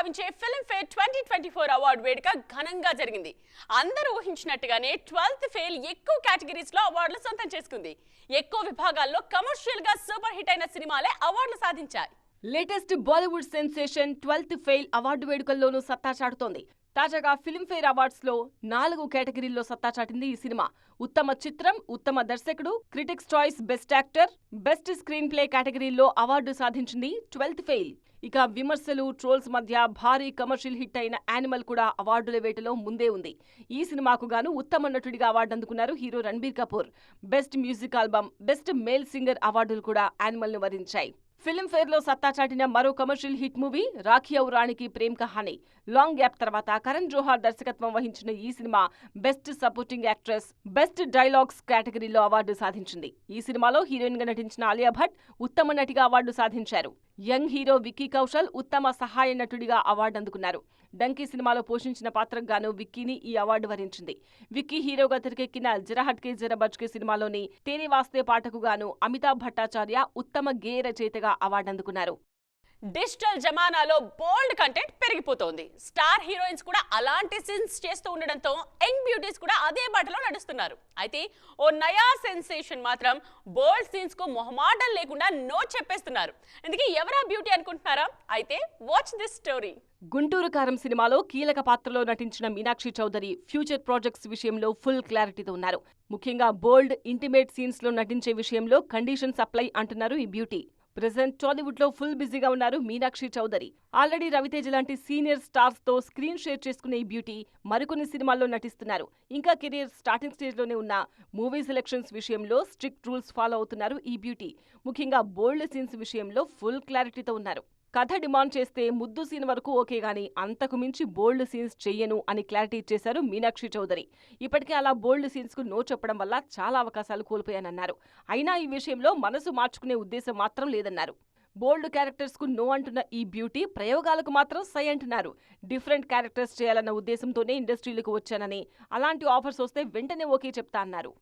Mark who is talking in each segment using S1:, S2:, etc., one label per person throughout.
S1: భావించే Filmfare 2024 award వేడుక ఘనంగా జరిగింది. అందరూ ఊహించినట్టుగానే 12th ఫెయిల్ ఎక్కువ కేటగిరీస్ లో అవార్డులు సొంతం చేసుకుంది. ఎక్కువ విభాగాల్లో కమర్షియల్ గా సూపర్ హిట్ అయిన సినిమాలే అవార్డులు సాధించాయి.
S2: Latest Bollywood sensation 12th fail award వేడుకల్లోనూ సత్తా చాటుతోంది. తాజాగా ఫిల్మ్ఫేర్ అవార్డ్స్ లో 4 కేటగిరీల్లో సత్తా చాటింది ఈ సినిమా. ఉత్తమ చిత్రం, ఉత్తమ దర్శకుడు, critics choice best actor, best screenplay కేటగిరీల్లో అవార్డు సాధించింది 12th ఫెయిల్. ఇక విమర్శలు, ట్రోల్స్ మధ్య భారీ కమర్షియల్ హిట్ అయిన యానిమల్ కూడా అవార్డుల వేటలో ముందే ఉంది. ఈ సినిమాకు గాను ఉత్తమ నటుడిగా అవార్డు అందుకున్నారు hero Ranbir Kapoor. Best music album, best male singer అవార్డులు కూడా యానిమల్ ను వరించాయి. ఫిల్మ్ఫేర్ లో సత్తా చాటిన మరో కమర్షియల్ హిట్ మూవీ రాఖీ ఔర్ రాణికి ప్రేమ్ కహానీ. లాంగ్ గ్యాప్ తర్వాత కరణ్ జోహార్ దర్శకత్వం వహించిన ఈ cinema best supporting actress, best dialogues కేటగిరీలో అవార్డు సాధించింది. ఈ సినిమాలో హీరోయిన్ గా నటించిన ఆలియా భట్ ఉత్తమ నటిగా అవార్డు సాధించారు. యంగ్ హీరో విక్కీ కౌశల్ ఉత్తమ సహాయ నటుడిగా అవార్డు అందుకున్నారు. డంకీ సినిమాలో పోషించిన పాత్రకు గాను విక్కీని ఈ అవార్డు వరించింది. విక్కీ హీరోగా తెరకెక్కిన జరా హట్కే జరా బచ్కే సినిమాలోని తేరే వాస్తే పాటకు గాను అమితాబ్ భట్టాచార్య ఉత్తమ గేయ రచయితగా అవార్డు అందుకున్నారు.
S1: డిజిటల్ జమానాలో బోల్డ్ కంటెంట్ పెరిగిపోతోంది. స్టార్ హీరోయిన్స్ కూడా అలాంటి సీన్స్ చేస్తూ ఉండడంతో యంగ్ బ్యూటీస్ కూడా అదే బాటలో నడుస్తున్నారు. అయితే ఓ నయా సెన్సేషన్ మాత్రం బోల్డ్ సీన్స్ కు మొహమాటం లేకుండా నో చెప్పేస్తున్నారు. ఇందుకే ఎవరా బ్యూటీ అనుకుంటున్నారా? అయితే వాచ్ దిస్ స్టోరీ.
S2: గుంటూరు కారం సినిమాలో కీలక పాత్రలో నటించిన మీనాక్షి చౌదరి ఫ్యూచర్ ప్రాజెక్ట్స్ విషయంలో ఫుల్ క్లారిటీతో ఉన్నారు. ముఖ్యంగా బోల్డ్, ఇంటిమేట్ సీన్స్ లో నటించే విషయంలో కండిషన్స్ అప్లై అంటున్నారు ఈ బ్యూటీ. ప్రెజెంట్ టాలీవుడ్ లో ఫుల్ బిజీగా ఉన్నారు మీనాక్షి చౌదరి. ఆల్రెడీ రవితేజ లాంటి సీనియర్ స్టార్స్ తో స్క్రీన్ షేర్ చేసుకునే ఈ బ్యూటీ మరికొన్ని సినిమాల్లో నటిస్తున్నారు. ఇంకా కెరీర్ స్టార్టింగ్ స్టేజ్ లోనే ఉన్న మూవీ సెలెక్షన్స్ విషయంలో స్ట్రిక్ట్ రూల్స్ ఫాలో అవుతున్నారు ఈ బ్యూటీ. ముఖ్యంగా బోల్డ్ సీన్స్ విషయంలో ఫుల్ క్లారిటీతో ఉన్నారు. కథ డిమాండ్ చేస్తే ముద్దు సీన్ వరకు ఓకే గానీ అంతకు మించి బోల్డ్ సీన్స్ చెయ్యను అని క్లారిటీ ఇచ్చేశారు మీనాక్షి చౌదరి. ఇప్పటికే అలా బోల్డ్ సీన్స్ కు నో చెప్పడం వల్ల చాలా అవకాశాలు కోల్పోయానన్నారు. అయినా ఈ విషయంలో మనసు మార్చుకునే ఉద్దేశం మాత్రం లేదన్నారు. బోల్డ్ క్యారెక్టర్స్ కు నో అంటున్న ఈ బ్యూటీ ప్రయోగాలకు మాత్రం సై అంటున్నారు. డిఫరెంట్ క్యారెక్టర్స్ చేయాలన్న ఉద్దేశంతోనే ఇండస్ట్రీలకు వచ్చానని, అలాంటి ఆఫర్స్ వస్తే వెంటనే ఓకే చెప్తా అన్నారు.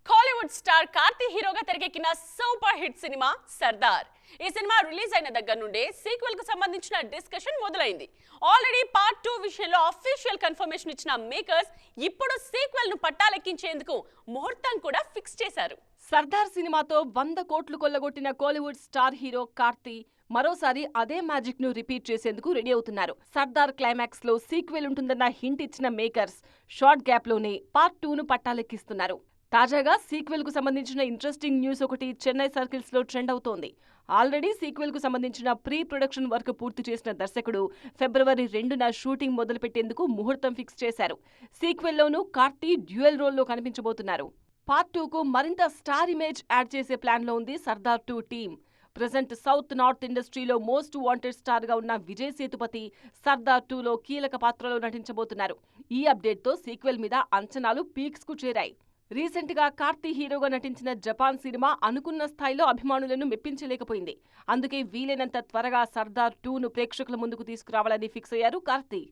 S1: హాలీవుడ్ స్టార్ కార్తీ హీరోగా తెరకెక్కిన సూపర్ హిట్ సినిమా సర్దార్. ఈ సినిమా రిలీజ్ అయిన దగ్గర నుండే సీక్వెల్ కు సంబంధించిన డిస్కషన్ మొదలైంది. ఆల్రెడీ పార్ట్ 2 విషయంలో అఫీషియల్ కన్ఫర్మేషన్ ఇచ్చిన మేకర్స్ ఇప్పుడు సీక్వెల్ ను పట్టాలెక్కించేందుకు ముహూర్తం కూడా ఫిక్స్ చేశారు.
S2: సర్దార్ సినిమాతో 100 కోట్లు కొల్లగొట్టిన కోలీవుడ్ స్టార్ హీరో కార్తీ మరోసారి అదే మ్యాజిక్ ను రిపీట్ చేసేందుకు రెడీ అవుతున్నారు. సర్దార్ క్లైమాక్స్ లో సీక్వెల్ ఉంటుందన్న హింట్ ఇచ్చిన మేకర్స్ షార్ట్ గ్యాప్ లోనే పార్ట్ 2 ను పట్టాలెక్కిస్తున్నారు. తాజాగా సీక్వెల్ కు సంబంధించిన ఇంట్రెస్టింగ్ న్యూస్ ఒకటి చెన్నై సర్కిల్స్ లో ట్రెండ్ అవుతోంది. ఆల్రెడీ సీక్వెల్ కు సంబంధించిన ప్రీ ప్రొడక్షన్ వర్క్ పూర్తి చేసిన దర్శకుడు ఫిబ్రవరి 2న షూటింగ్ మొదలుపెట్టేందుకు ముహూర్తం ఫిక్స్ చేశారు. సీక్వెల్లోనూ కార్తీ డ్యూయల్ రోల్లో కనిపించబోతున్నారు. పార్ట్ 2కు మరింత స్టార్ ఇమేజ్ యాడ్ చేసే ప్లాన్ లో ఉంది Sardar 2 team. Present south north ఇండస్ట్రీలో మోస్ట్ వాంటెడ్ స్టార్ గా ఉన్న విజయ్ సేతుపతి సర్దార్ 2లో కీలక పాత్రలో నటించబోతున్నారు. ఈ అప్డేట్ తో సీక్వెల్ మీద అంచనాలు పీక్స్ కు చేరాయి. రీసెంట్ గా కార్తీ హీరోగా నటించిన జపాన్ సినిమా అనుకున్న స్థాయిలో అభిమానులను మెప్పించలేకపోయింది. అందుకే వీలైనంత త్వరగా సర్దార్ 2ను ప్రేక్షకుల ముందుకు తీసుకురావాలని ఫిక్స్ అయ్యారు కార్తీ.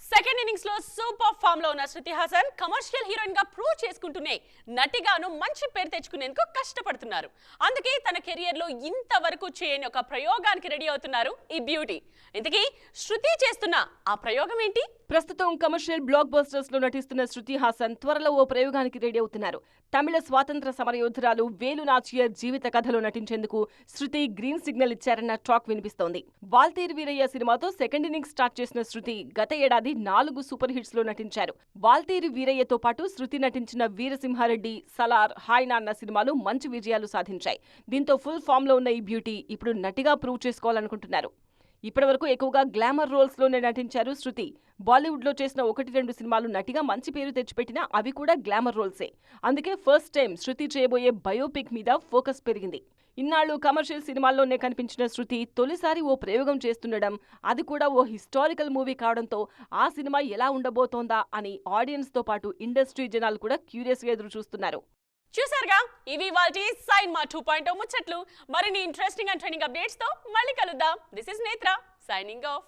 S1: సెకండ్ ఇన్నింగ్స్ లో సూపర్ ఫామ్ లో ఉన్న శృతి హాసన్ కమర్షియల్ హీరోయిన్ గా ప్రూవ్ చేసుకుంటూనే నటిగాను మంచి పేరు తెచ్చుకునేందుకు కష్టపడుతున్నారు. అందుకే తన కెరియర్ లో ఇంతవరకు చేయని ఒక ప్రయోగానికి రెడీ అవుతున్నారు ఈ బ్యూటీ. ఇంతకీ శృతి చేస్తున్న ఆ ప్రయోగం ఏంటి?
S2: ప్రస్తుతం కమర్షియల్ బ్లాక్ బస్టర్స్ లో నటిస్తున్న శృతి హాసన్ త్వరలో ఓ ప్రయోగానికి రెడీ అవుతున్నారు. తమిళ స్వాతంత్ర సమరయోధురాలు వేలు నాచియర్ జీవిత కథలో నటించేందుకు శృతి గ్రీన్ సిగ్నల్ ఇచ్చారన్న టాక్ వినిపిస్తోంది. వాల్తేరు వీరయ్య సినిమాతో సెకండ్ ఇన్నింగ్స్ స్టార్ట్ చేసిన శృతి గత ఏడాది 4 సూపర్ హిట్స్ లో నటించారు. వాల్తేరు వీరయ్యతో పాటు శృతి నటించిన వీరసింహారెడ్డి, సలార్, హాయ్ నాన్న సినిమాలు మంచి విజయాలు సాధించాయి. దీంతో ఫుల్ ఫామ్ లో ఉన్న ఈ బ్యూటీ ఇప్పుడు నటిగా ప్రూవ్ చేసుకోవాలనుకుంటున్నారు. ఇప్పటివరకు ఎక్కువగా గ్లామర్ రోల్స్ లోనే నటించారు శృతి. బాలీవుడ్ లో చేసిన 1-2 సినిమాలు నటిగా మంచి పేరు తెచ్చిపెట్టినా అవి కూడా గ్లామర్ రోల్సే. అందుకే ఫస్ట్ టైం శృతి చేయబోయే బయోపిక్ మీద ఫోకస్ పెరిగింది. ఇన్నాళ్లు కమర్షియల్ సినిమాల్లోనే కనిపించిన శృతి తొలిసారి ఓ ప్రయోగం చేస్తుండడం, అది కూడా ఓ హిస్టారికల్ మూవీ కావడంతో ఆ సినిమా ఎలా ఉండబోతోందా అని ఆడియన్స్ తో పాటు ఇండస్ట్రీ జనాలు కూడా క్యూరియస్ గా ఎదురు చూస్తున్నారు.
S1: చూసారుగా, ఇవి వాటి సైన్మా 2.0 ముచ్చట్లు. మరిన్ని ఇంట్రెస్టింగ్ అండ్ ట్రెండింగ్ అప్డేట్స్ తో మళ్ళీ కలుద్దాం. దిస్ ఇస్ నేత్ర సైనింగ్ ఆఫ్.